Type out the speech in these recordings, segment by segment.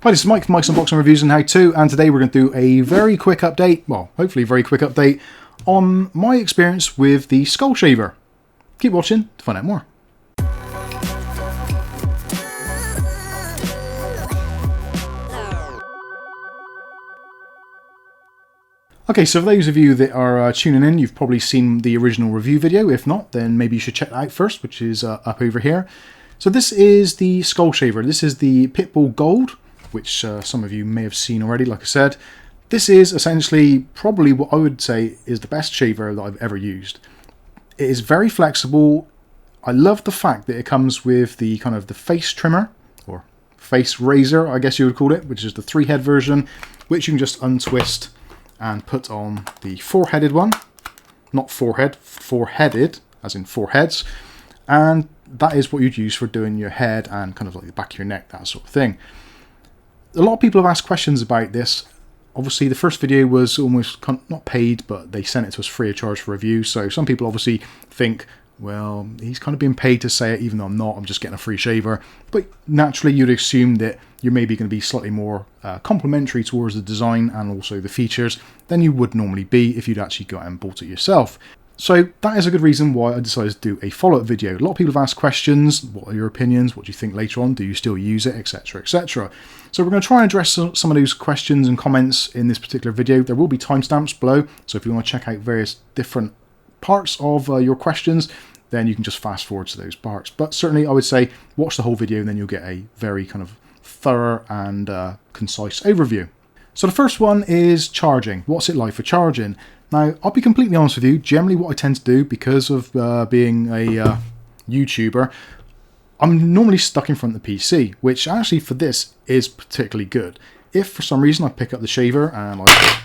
Hi, this is Mike from Mike's Unboxing Reviews and How To, and today we're going to do a very quick update, well, hopefully a very quick update, on my experience with the Skull Shaver. Keep watching to find out more. Okay, so for those of you that are tuning in, you've probably seen the original review video. If not, then maybe you should check that out first, which is up over here. So this is the Skull Shaver. This is the Pitbull Gold, which some of you may have seen already, like I said. This is essentially probably what I would say is the best shaver that I've ever used. It is very flexible. I love the fact that it comes with the kind of the face trimmer, or face razor, I guess you would call it, which is the 3-head version, which you can just untwist and put on the 4-headed one. Not forehead, 4-headed, as in 4 heads. And that is what you'd use for doing your head and kind of like the back of your neck, that sort of thing. A lot of people have asked questions about this. Obviously, the first video was almost not paid, but they sent it to us free of charge for review. So some people obviously think, well, he's kind of being paid to say it, even though I'm not. I'm just getting a free shaver. But naturally, you'd assume that you're maybe going to be slightly more complimentary towards the design and also the features than you would normally be if you'd actually go out and bought it yourself. So that is a good reason why I decided to do a follow-up video. A lot of people have asked questions. What are your opinions? What do you think later on? Do you still use it? Etc, etc. So we're going to try and address some of those questions and comments in this particular video. There will be timestamps below. So if you want to check out various different parts of your questions, then you can just fast forward to those parts. But certainly I would say watch the whole video and then you'll get a very kind of thorough and concise overview. So the first one is charging. What's it like for charging? Now, I'll be completely honest with you, generally what I tend to do, because of being a YouTuber, I'm normally stuck in front of the PC, which actually for this is particularly good. If for some reason I pick up the shaver and I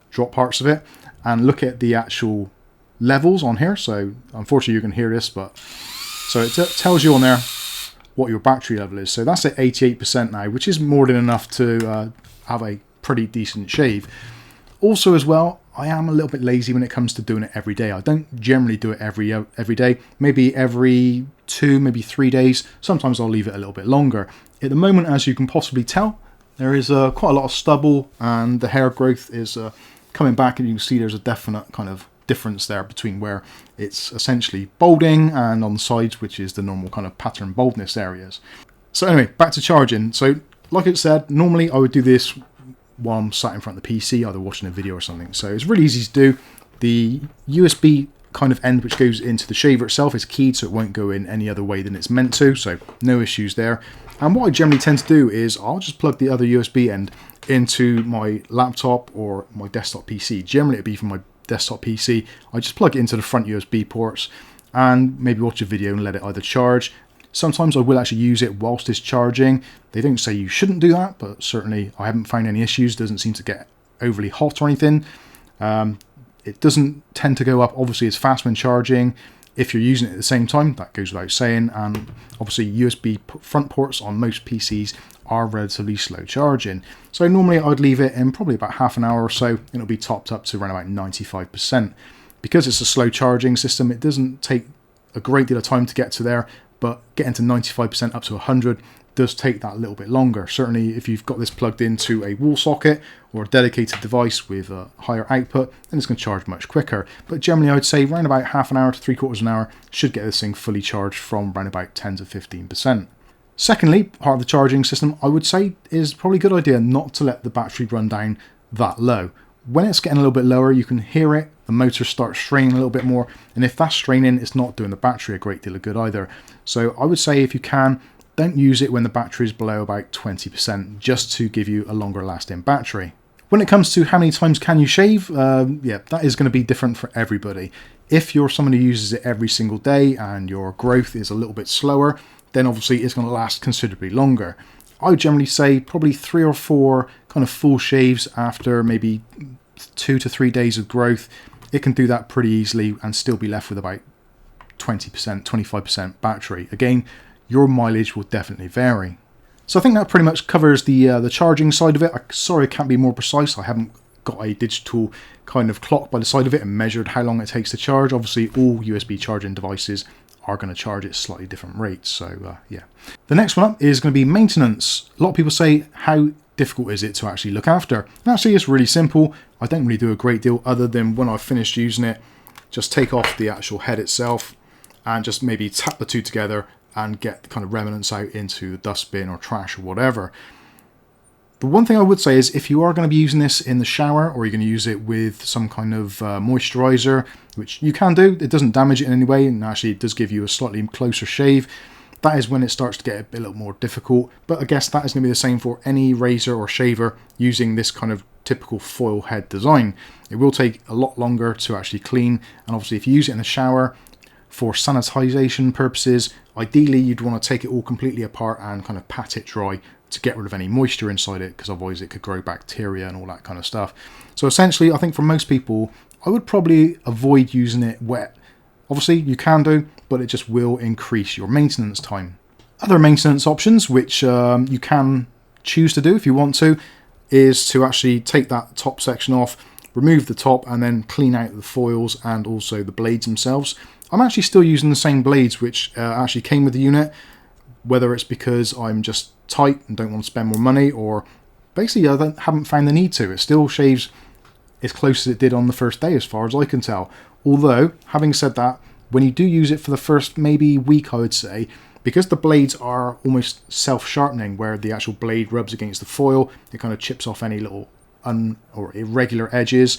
drop parts of it and look at the actual levels on here, so unfortunately you can hear this, but so it tells you on there what your battery level is. So that's at 88% now, which is more than enough to have a pretty decent shave. Also as well, I am a little bit lazy when it comes to doing it every day. I don't generally do it every day. Maybe every 2, maybe 3 days. Sometimes I'll leave it a little bit longer. At the moment, as you can possibly tell, there is quite a lot of stubble and the hair growth is coming back, and you can see there's a definite kind of difference there between where it's essentially balding and on the sides, which is the normal kind of pattern baldness areas. So anyway, back to charging. So like I said, normally I would do this while I'm sat in front of the PC, either watching a video or something. So it's really easy to do. The USB kind of end which goes into the shaver itself is keyed, so it won't go in any other way than it's meant to, so no issues there. And what I generally tend to do is I'll just plug the other USB end into my laptop or my desktop PC. Generally it'd be from my desktop PC. I just plug it into the front USB ports and maybe watch a video and let it either charge. Sometimes I will actually use it whilst it's charging. They don't say you shouldn't do that, but certainly I haven't found any issues. It doesn't seem to get overly hot or anything. It doesn't tend to go up. Obviously, it's fast when charging. If you're using it at the same time, that goes without saying. And obviously, USB front ports on most PCs are relatively slow charging. So normally I'd leave it in probably about half an hour or so, and it'll be topped up to around about 95%. Because it's a slow charging system, it doesn't take a great deal of time to get to there, but getting to 95% up to 100 does take that a little bit longer. Certainly if you've got this plugged into a wall socket or a dedicated device with a higher output, then it's going to charge much quicker. But generally I would say around about half an hour to 3/4 an hour should get this thing fully charged from around about 10 to 15%. Secondly, part of the charging system I would say is probably a good idea not to let the battery run down that low. When it's getting a little bit lower, you can hear it, the motor starts straining a little bit more, and if that's straining, it's not doing the battery a great deal of good either. So I would say if you can, don't use it when the battery is below about 20%, just to give you a longer lasting battery. When it comes to how many times can you shave, yeah, that is going to be different for everybody. If you're someone who uses it every single day and your growth is a little bit slower, then obviously it's going to last considerably longer. I would generally say probably 3 or 4 kind of full shaves after maybe 2 to 3 days of growth. It can do that pretty easily and still be left with about 20%, 25% battery. Again, your mileage will definitely vary. So I think that pretty much covers the charging side of it. Sorry I can't be more precise. I haven't got a digital kind of clock by the side of it and measured how long it takes to charge. Obviously all USB charging devices are going to charge it slightly different rates. So yeah. The next one up is going to be maintenance. A lot of people say, how difficult is it to actually look after? And actually it's really simple. I don't really do a great deal other than when I've finished using it, just take off the actual head itself and just maybe tap the two together and get the kind of remnants out into the dustbin or trash or whatever. The one thing I would say is if you are going to be using this in the shower, or you're going to use it with some kind of moisturizer, which you can do, it doesn't damage it in any way, and actually it does give you a slightly closer shave. That is when it starts to get a little more difficult, but I guess that is going to be the same for any razor or shaver using this kind of typical foil head design. It will take a lot longer to actually clean, and obviously if you use it in the shower for sanitization purposes, ideally you'd want to take it all completely apart and kind of pat it dry to get rid of any moisture inside it, because otherwise it could grow bacteria and all that kind of stuff. So essentially, I think for most people, I would probably avoid using it wet. Obviously you can do, but it just will increase your maintenance time. Other maintenance options which you can choose to do if you want to, is to actually take that top section off, remove the top, and then clean out the foils and also the blades themselves. I'm actually still using the same blades which actually came with the unit, whether it's because I'm just tight and don't want to spend more money, or basically I haven't found the need to. It still shaves as close as it did on the first day as far as I can tell. Although, having said that, when you do use it for the first maybe week, I would say, because the blades are almost self-sharpening, where the actual blade rubs against the foil, it kind of chips off any little or irregular edges.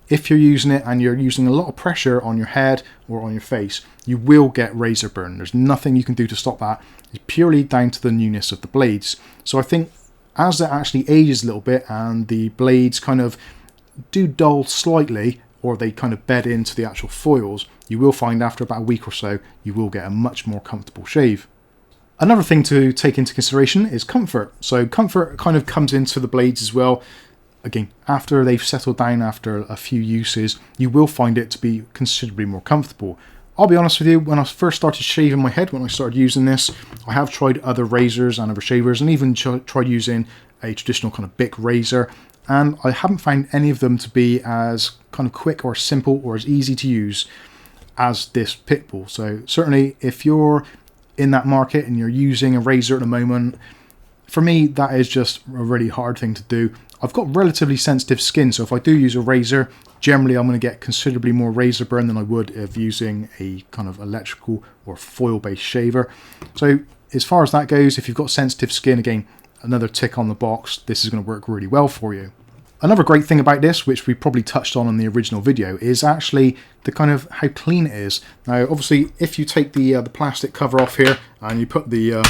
If you're using it and you're using a lot of pressure on your head or on your face, you will get razor burn. There's nothing you can do to stop that. It's purely down to the newness of the blades. So I think as it actually ages a little bit and the blades kind of do dull slightly, or they kind of bed into the actual foils, you will find after about a week or so, you will get a much more comfortable shave. Another thing to take into consideration is comfort. So comfort kind of comes into the blades as well. Again, after they've settled down after a few uses, you will find it to be considerably more comfortable. I'll be honest with you, when I first started shaving my head, when I started using this, I have tried other razors and other shavers, and even tried using a traditional kind of Bic razor, and I haven't found any of them to be as kind of quick or simple or as easy to use as this Pitbull. So certainly if you're in that market and you're using a razor at the moment, for me that is just a really hard thing to do. I've got relatively sensitive skin, so if I do use a razor, generally I'm going to get considerably more razor burn than I would if using a kind of electrical or foil based shaver. So as far as that goes, if you've got sensitive skin, again, another tick on the box, this is going to work really well for you. Another great thing about this, which we probably touched on in the original video, is actually the kind of how clean it is. Now obviously if you take the plastic cover off here and you put the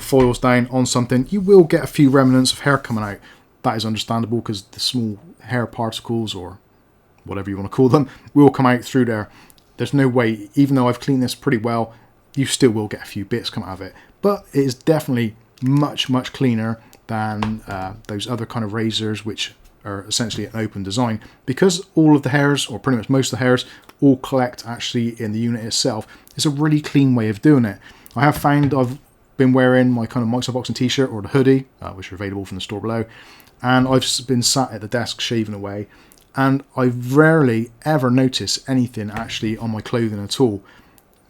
foils down on something, you will get a few remnants of hair coming out. That is understandable because the small hair particles, or whatever you want to call them, will come out through there. There's no way, even though I've cleaned this pretty well, you still will get a few bits come out of it. But it is definitely much, much cleaner than those other kind of razors which are essentially an open design. Because all of the hairs, or pretty much most of the hairs, all collect actually in the unit itself, it's a really clean way of doing it. I have found I've been wearing my kind of Microsoft Boxing t-shirt or the hoodie, which are available from the store below, and I've been sat at the desk shaving away, and I rarely ever notice anything actually on my clothing at all.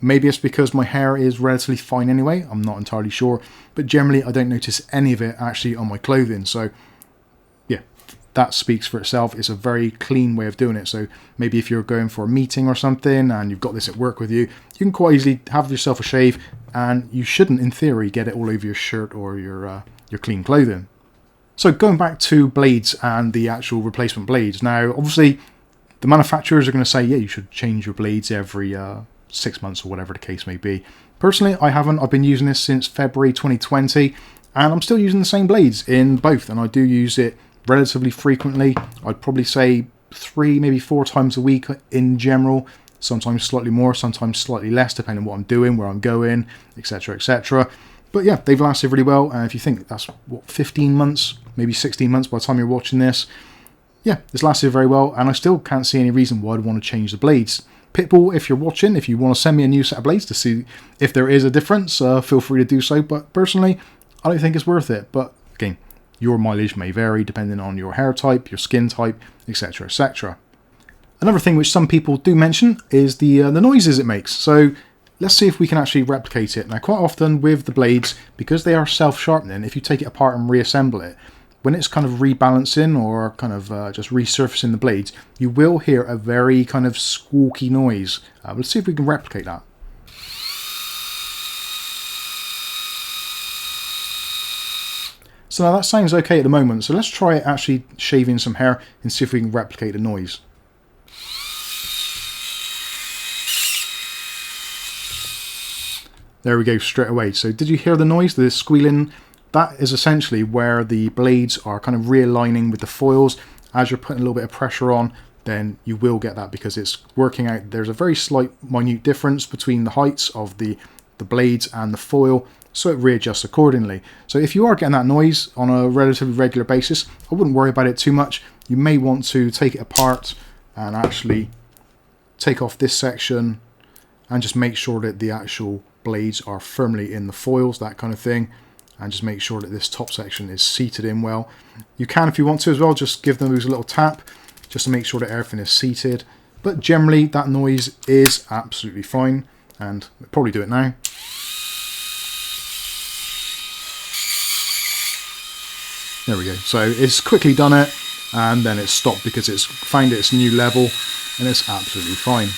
Maybe it's because my hair is relatively fine anyway, I'm not entirely sure, but generally I don't notice any of it actually on my clothing. So yeah, that speaks for itself. It's a very clean way of doing it. So maybe if you're going for a meeting or something and you've got this at work with you, you can quite easily have yourself a shave, and you shouldn't in theory get it all over your shirt or your clean clothing. So going back to blades and the actual replacement blades. Now obviously the manufacturers are going to say, yeah, you should change your blades every 6 months or whatever the case may be. Personally, I haven't. I've been using this since February 2020 and I'm still using the same blades in both, and I do use it relatively frequently. I'd probably say 3, maybe 4 times a week in general, sometimes slightly more, sometimes slightly less, depending on what I'm doing, where I'm going, etc, etc. But yeah, they've lasted really well, and if you think that's, what, 15 months, maybe 16 months by the time you're watching this, yeah, it's lasted very well, and I still can't see any reason why I'd want to change the blades. Pitbull, if you're watching, if you want to send me a new set of blades to see if there is a difference, feel free to do so, but personally, I don't think it's worth it. But again, your mileage may vary depending on your hair type, your skin type, etc, etc. Another thing which some people do mention is the noises it makes. So let's see if we can actually replicate it. Now, quite often with the blades, because they are self-sharpening, if you take it apart and reassemble it, when it's kind of rebalancing or kind of just resurfacing the blades, you will hear a very kind of squawky noise. Let's see if we can replicate that. So now that sounds okay at the moment, so let's try actually shaving some hair and see if we can replicate the noise. There we go, straight away. So did you hear the noise, the squealing? That is essentially where the blades are kind of realigning with the foils. As you're putting a little bit of pressure on, then you will get that because it's working out. There's a very slight minute difference between the heights of the blades and the foil, so it readjusts accordingly. So if you are getting that noise on a relatively regular basis, I wouldn't worry about it too much. You may want to take it apart and actually take off this section and just make sure that the actual blades are firmly in the foils, that kind of thing, and just make sure that this top section is seated in well. You can, if you want to as well, just give those a little tap just to make sure that everything is seated, but generally that noise is absolutely fine, and we'll probably do it now. There we go. So it's quickly done it, and then it's stopped because it's found its new level, and it's absolutely fine.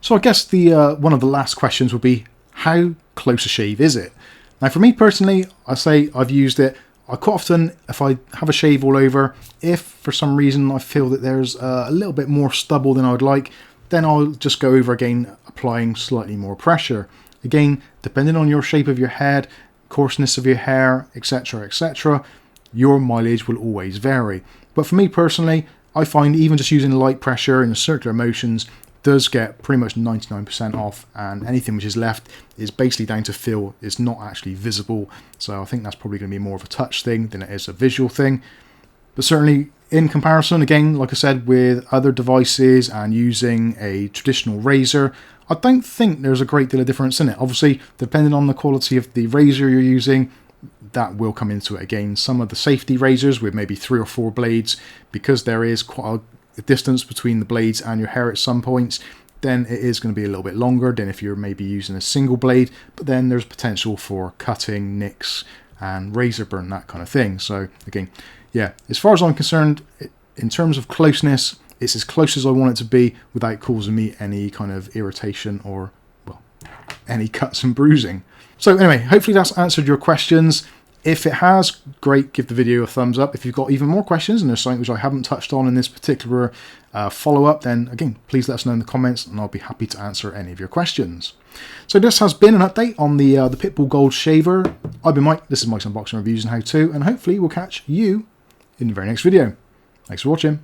So I guess the one of the last questions would be, how close a shave is it? Now for me personally, I say I've used it. I quite often, if I have a shave all over, if for some reason I feel that there's a little bit more stubble than I would like, then I'll just go over again, applying slightly more pressure. Again, depending on your shape of your head, coarseness of your hair, etc, etc, your mileage will always vary. But for me personally, I find even just using light pressure and the circular motions does get pretty much 99% off, and anything which is left is basically down to feel. It's not actually visible, so I think that's probably going to be more of a touch thing than it is a visual thing. But certainly in comparison, again, like I said, with other devices and using a traditional razor, I don't think there's a great deal of difference in it. Obviously, depending on the quality of the razor you're using, that will come into it again. Some of the safety razors with maybe 3 or 4 blades, because there is quite a distance between the blades and your hair at some points, then it is going to be a little bit longer than if you're maybe using a single blade, but then there's potential for cutting, nicks and razor burn, that kind of thing. So again, yeah, as far as I'm concerned, in terms of closeness, it's as close as I want it to be without causing me any kind of irritation or, well, any cuts and bruising. So anyway, hopefully that's answered your questions. If it has, great, give the video a thumbs up. If you've got even more questions and there's something which I haven't touched on in this particular follow-up, then again, please let us know in the comments and I'll be happy to answer any of your questions. So this has been an update on the Pitbull Gold Shaver. I've been Mike, this is Mike's Unboxing Reviews and How To, and hopefully we'll catch you in the very next video. Thanks for watching.